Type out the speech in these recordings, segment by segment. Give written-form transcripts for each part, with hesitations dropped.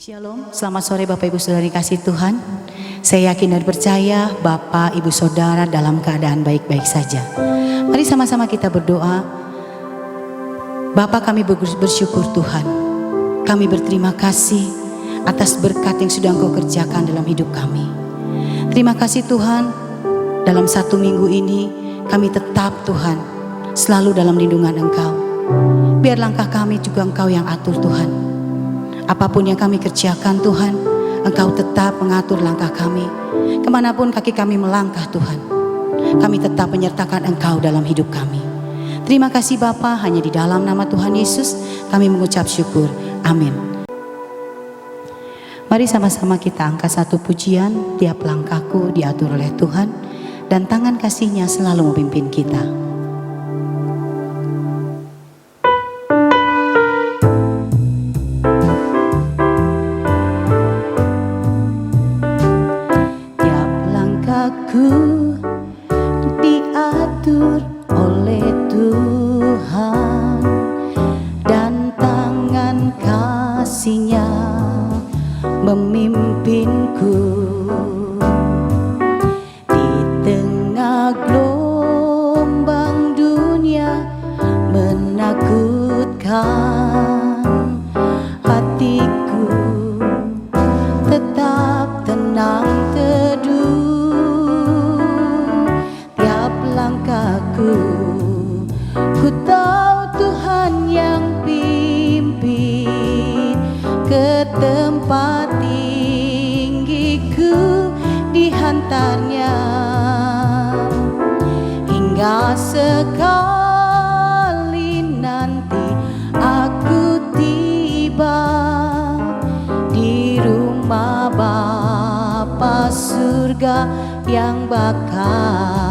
Shalom, selamat sore Bapak Ibu Saudara dikasih Tuhan. Saya yakin dan percaya Bapak Ibu Saudara dalam keadaan baik-baik saja. Mari sama-sama kita berdoa. Bapa, kami bersyukur Tuhan. Kami berterima kasih atas berkat yang sudah Engkau kerjakan dalam hidup kami. Terima kasih Tuhan, dalam satu minggu ini kami tetap Tuhan selalu dalam lindungan Engkau. Biar langkah kami juga Engkau yang atur Tuhan. Apapun yang kami kerjakan Tuhan, Engkau tetap mengatur langkah kami. Kemanapun kaki kami melangkah Tuhan, kami tetap menyertakan Engkau dalam hidup kami. Terima kasih Bapa, hanya di dalam nama Tuhan Yesus kami mengucap syukur. Amin. Mari sama-sama kita angkat satu pujian. Tiap langkahku diatur oleh Tuhan, dan tangan kasih-Nya selalu memimpin kita. Diatur oleh Tuhan, dan tangan kasih-Nya memimpinku. Di tengah gelombang dunia menakutkan, hatiku tetap tenang teduh. Langkahku, ku tahu Tuhan yang pimpin ke tempat tinggiku, dihantarnya hingga sekali nanti aku tiba di rumah Bapa surga yang bakal.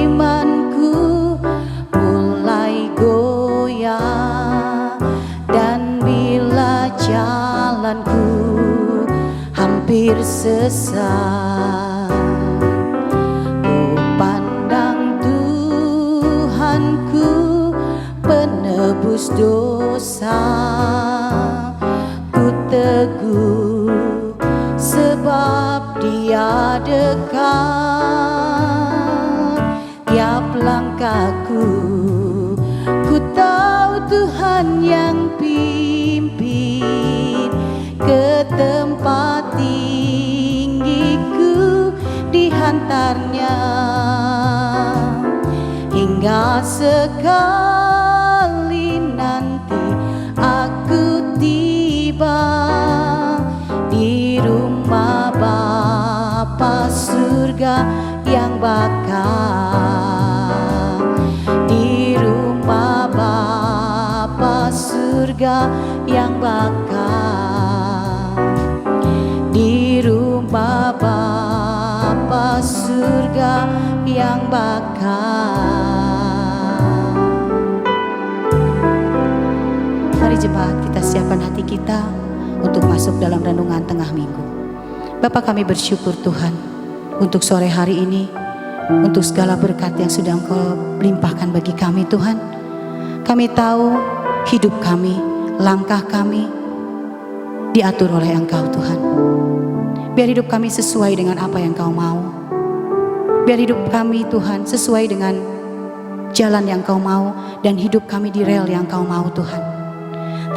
Imanku mulai goyah, dan bila jalanku hampir sesat, ku pandang Tuhanku penebus dosa. Ku teguh sebab Dia dekat. Tiap langkahku, ku tahu Tuhan yang pimpin ke tempat tinggiku, dihantarnya hingga sekali nanti aku tiba di rumah Bapa surga yang bakal. Di rumah Bapa surga yang bakal. Di rumah Bapa surga yang bakal. Mari jemaat, kita siapkan hati kita untuk masuk dalam renungan tengah minggu. Bapa, kami bersyukur Tuhan untuk sore hari ini, untuk segala berkat yang sudah Engkau limpahkan bagi kami Tuhan. Kami tahu hidup kami, langkah kami diatur oleh Engkau Tuhan. Biar hidup kami sesuai dengan apa yang Engkau mau. Biar hidup kami Tuhan sesuai dengan jalan yang Engkau mau, dan hidup kami di rel yang Engkau mau Tuhan.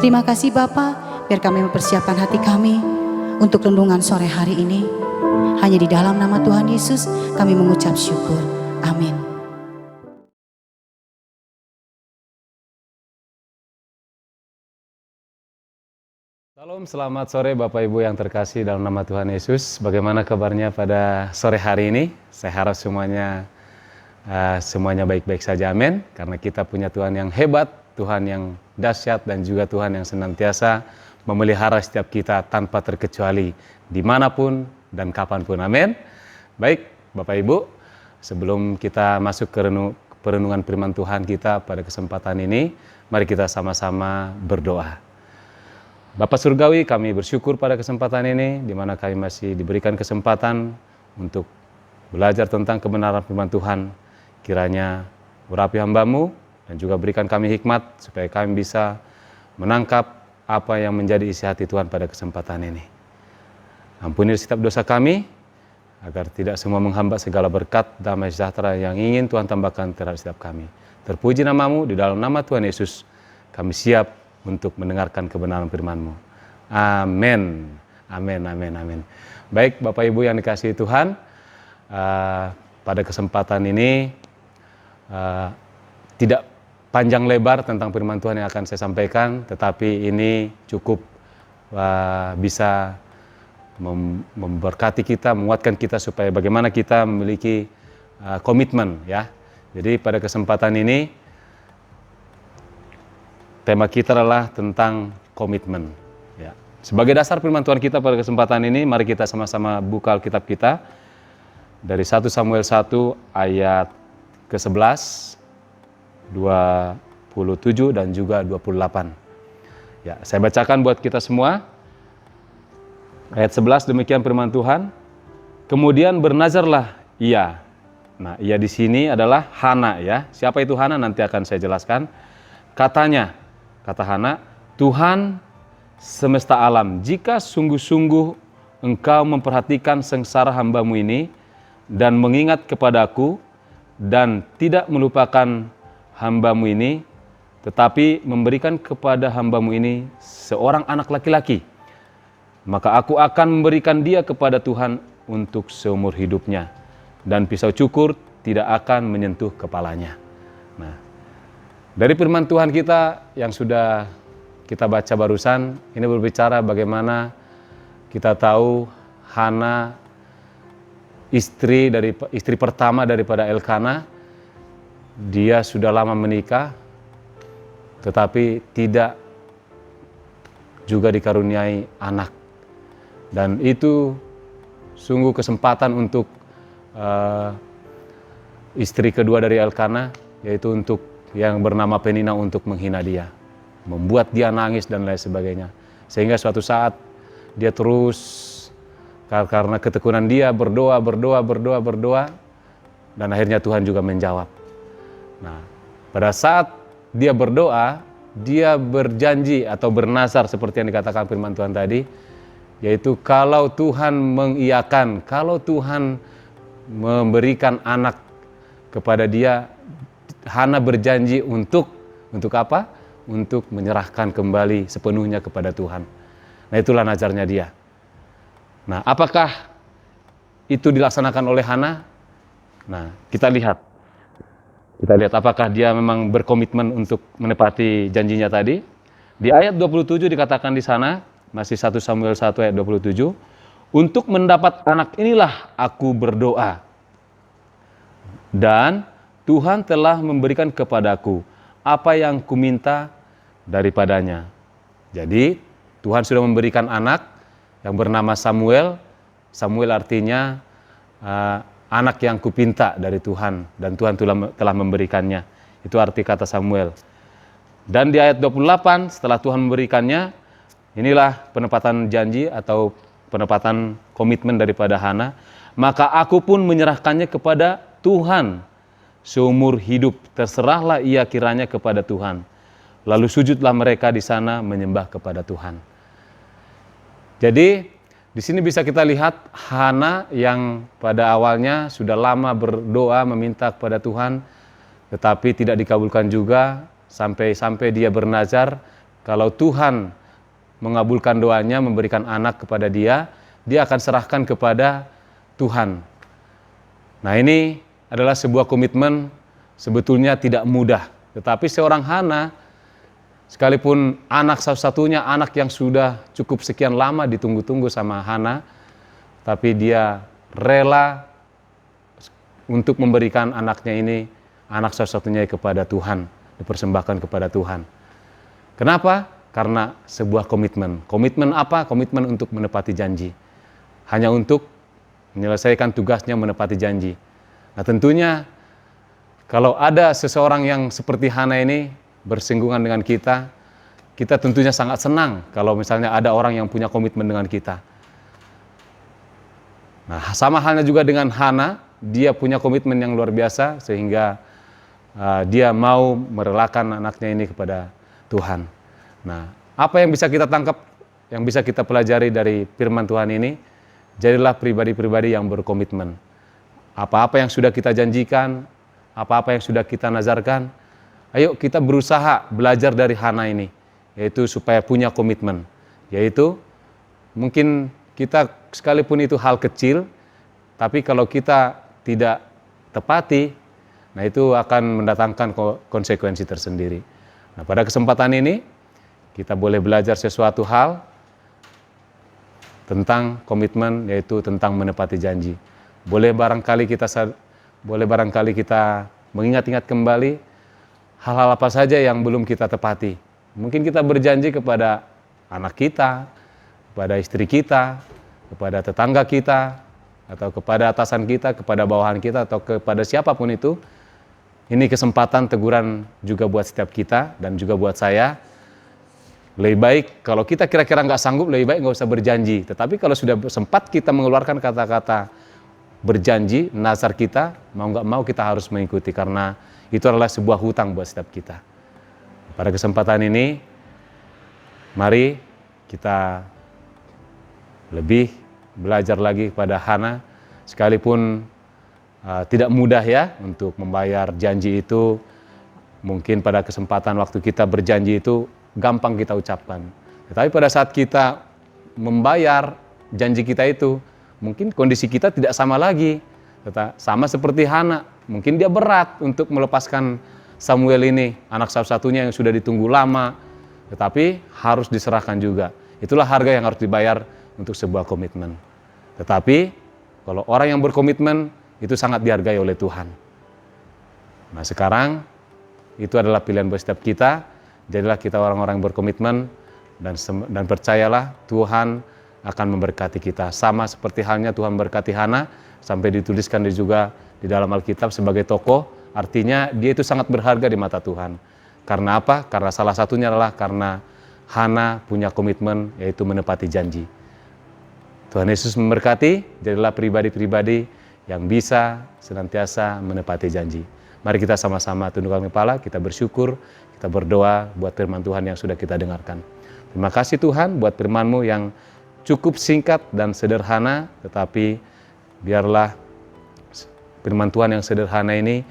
Terima kasih Bapa, biar kami mempersiapkan hati kami untuk renungan sore hari ini. Hanya di dalam nama Tuhan Yesus kami mengucap syukur. Amin. Salam, selamat sore Bapak Ibu yang terkasih dalam nama Tuhan Yesus. Bagaimana kabarnya pada sore hari ini? Saya harap semuanya baik-baik saja, amin. Karena kita punya Tuhan yang hebat, Tuhan yang dahsyat, dan juga Tuhan yang senantiasa memelihara setiap kita tanpa terkecuali, dimanapun dan kapanpun, amin. Baik Bapak Ibu, sebelum kita masuk ke perenungan firman Tuhan kita pada kesempatan ini, mari kita sama-sama berdoa. Bapa Surgawi, kami bersyukur pada kesempatan ini, di mana kami masih diberikan kesempatan untuk belajar tentang kebenaran firman Tuhan. Kiranya urapi hamba-Mu, dan juga berikan kami hikmat supaya kami bisa menangkap apa yang menjadi isi hati Tuhan pada kesempatan ini. Ampuni setiap dosa kami, agar tidak semua menghambat segala berkat damai sejahtera yang ingin Tuhan tambahkan terhadap setiap kami. Terpuji nama-Mu, di dalam nama Tuhan Yesus, kami siap untuk mendengarkan kebenaran firman-Mu. Amin. Amin, amin, amin. Baik Bapak Ibu yang dikasihi Tuhan, pada kesempatan ini tidak panjang lebar tentang firman Tuhan yang akan saya sampaikan, tetapi ini cukup bisa memberkati kita, menguatkan kita supaya bagaimana kita memiliki komitmen ya. Jadi pada kesempatan ini tema kita adalah tentang komitmen ya. Sebagai dasar firman Tuhan kita pada kesempatan ini, mari kita sama-sama buka Alkitab kita dari 1 Samuel 1 ayat ke-11, 27 dan juga 28. Ya, saya bacakan buat kita semua. Ayat 11 demikian firman Tuhan. Kemudian bernazarlah ia. Nah, ia di sini adalah Hana ya. Siapa itu Hana nanti akan saya jelaskan. Katanya, kata Hana, Tuhan semesta alam, jika sungguh-sungguh engkau memperhatikan sengsara hamba-Mu ini dan mengingat kepadaku dan tidak melupakan hamba-Mu ini, tetapi memberikan kepada hamba-Mu ini seorang anak laki-laki, maka aku akan memberikan dia kepada Tuhan untuk seumur hidupnya, dan pisau cukur tidak akan menyentuh kepalanya. Nah, dari firman Tuhan kita yang sudah kita baca barusan, ini berbicara bagaimana kita tahu Hana istri pertama daripada Elkana. Dia sudah lama menikah, tetapi tidak juga dikaruniai anak. Dan itu sungguh kesempatan untuk istri kedua dari Elkana, yaitu untuk yang bernama Penina untuk menghina dia, membuat dia nangis dan lain sebagainya. Sehingga suatu saat dia terus, karena ketekunan dia berdoa, dan akhirnya Tuhan juga menjawab. Nah, pada saat dia berdoa, dia berjanji atau bernazar seperti yang dikatakan firman Tuhan tadi, yaitu kalau Tuhan mengiyakan, kalau Tuhan memberikan anak kepada dia, Hana berjanji untuk apa? Untuk menyerahkan kembali sepenuhnya kepada Tuhan. Nah, itulah nazarnya dia. Nah, apakah itu dilaksanakan oleh Hana? Nah, kita lihat apakah dia memang berkomitmen untuk menepati janjinya tadi. Di ayat 27 dikatakan di sana, masih 1 Samuel 1 ayat 27, untuk mendapat anak inilah aku berdoa, dan Tuhan telah memberikan kepadaku apa yang kuminta daripadanya. Jadi Tuhan sudah memberikan anak yang bernama Samuel. Samuel artinya anak yang kupinta dari Tuhan, dan Tuhan telah memberikannya. Itu arti kata Samuel. Dan di ayat 28 setelah Tuhan memberikannya, inilah penepatan janji atau penepatan komitmen daripada Hana. Maka aku pun menyerahkannya kepada Tuhan seumur hidup, terserahlah ia kiranya kepada Tuhan. Lalu sujudlah mereka di sana menyembah kepada Tuhan. Jadi di sini bisa kita lihat Hana yang pada awalnya sudah lama berdoa meminta kepada Tuhan, tetapi tidak dikabulkan juga, sampai dia bernazar kalau Tuhan mengabulkan doanya, memberikan anak kepada dia akan serahkan kepada Tuhan. Nah, ini adalah sebuah komitmen sebetulnya tidak mudah, tetapi seorang Hana, sekalipun anak satu-satunya, anak yang sudah cukup sekian lama ditunggu-tunggu sama Hana, tapi dia rela untuk memberikan anaknya ini, anak satu-satunya kepada Tuhan, dipersembahkan kepada Tuhan. Kenapa? Karena sebuah komitmen. Komitmen apa? Komitmen untuk menepati janji. Hanya untuk menyelesaikan tugasnya menepati janji. Nah, tentunya kalau ada seseorang yang seperti Hana ini bersinggungan dengan kita tentunya sangat senang kalau misalnya ada orang yang punya komitmen dengan kita. Nah, sama halnya juga dengan Hana, dia punya komitmen yang luar biasa sehingga dia mau merelakan anaknya ini kepada Tuhan. Nah, apa yang bisa kita tangkap, yang bisa kita pelajari dari firman Tuhan ini? Jadilah pribadi-pribadi yang berkomitmen. Apa-apa yang sudah kita janjikan, apa-apa yang sudah kita nazarkan, ayo kita berusaha belajar dari Hana ini, yaitu supaya punya komitmen. Yaitu mungkin kita sekalipun itu hal kecil, tapi kalau kita tidak tepati, nah itu akan mendatangkan konsekuensi tersendiri. Nah, pada kesempatan ini kita boleh belajar sesuatu hal tentang komitmen, yaitu tentang menepati janji. Boleh barangkali kita mengingat-ingat kembali hal-hal apa saja yang belum kita tepati. Mungkin kita berjanji kepada anak kita, kepada istri kita, kepada tetangga kita, atau kepada atasan kita, kepada bawahan kita, atau kepada siapapun itu. Ini kesempatan teguran juga buat setiap kita dan juga buat saya. Lebih baik kalau kita kira-kira nggak sanggup, lebih baik nggak usah berjanji. Tetapi kalau sudah sempat kita mengeluarkan kata-kata berjanji, nazar kita, mau nggak mau kita harus mengikuti, karena itu adalah sebuah hutang buat setiap kita. Pada kesempatan ini, mari kita lebih belajar lagi kepada Hana, sekalipun tidak mudah ya untuk membayar janji itu. Mungkin pada kesempatan waktu kita berjanji itu gampang kita ucapkan. Tetapi pada saat kita membayar janji kita itu, mungkin kondisi kita tidak sama lagi. Sama seperti Hana, mungkin dia berat untuk melepaskan Samuel ini, anak satu-satunya yang sudah ditunggu lama, tetapi harus diserahkan juga. Itulah harga yang harus dibayar untuk sebuah komitmen. Tetapi kalau orang yang berkomitmen itu sangat dihargai oleh Tuhan. Nah, sekarang itu adalah pilihan buat setiap kita. Jadilah kita orang-orang yang berkomitmen, dan percayalah Tuhan akan memberkati kita. Sama seperti halnya Tuhan memberkati Hana, sampai dituliskan juga di dalam Alkitab sebagai tokoh, artinya dia itu sangat berharga di mata Tuhan. Karena apa? Karena salah satunya adalah karena Hana punya komitmen, yaitu menepati janji. Tuhan Yesus memberkati, jadilah pribadi-pribadi yang bisa senantiasa menepati janji. Mari kita sama-sama tundukkan kepala, kita bersyukur, kita berdoa buat firman Tuhan yang sudah kita dengarkan. Terima kasih Tuhan buat firman-Mu yang cukup singkat dan sederhana, tetapi biarlah firman Tuhan yang sederhana ini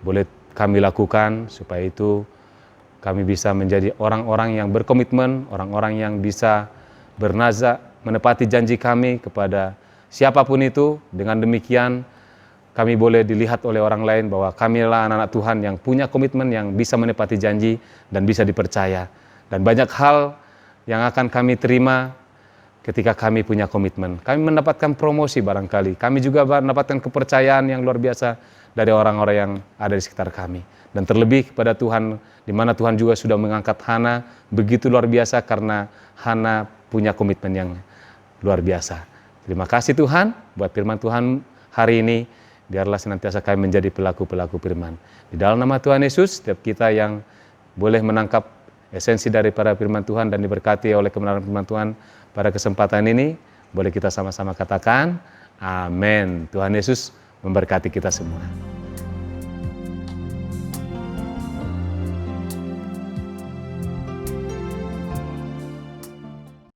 boleh kami lakukan, supaya itu kami bisa menjadi orang-orang yang berkomitmen, orang-orang yang bisa bernazar, menepati janji kami kepada siapapun itu. Dengan demikian kami boleh dilihat oleh orang lain bahwa kami adalah anak-anak Tuhan yang punya komitmen, yang bisa menepati janji dan bisa dipercaya. Dan banyak hal yang akan kami terima ketika kami punya komitmen. Kami mendapatkan promosi barangkali. Kami juga mendapatkan kepercayaan yang luar biasa dari orang-orang yang ada di sekitar kami. Dan terlebih kepada Tuhan, di mana Tuhan juga sudah mengangkat Hana begitu luar biasa, karena Hana punya komitmen yang luar biasa. Terima kasih Tuhan buat firman Tuhan hari ini. Biarlah senantiasa kami menjadi pelaku-pelaku firman. Di dalam nama Tuhan Yesus, setiap kita yang boleh menangkap esensi daripada firman Tuhan dan diberkati oleh kebenaran firman Tuhan pada kesempatan ini, boleh kita sama-sama katakan, amin. Tuhan Yesus memberkati kita semua.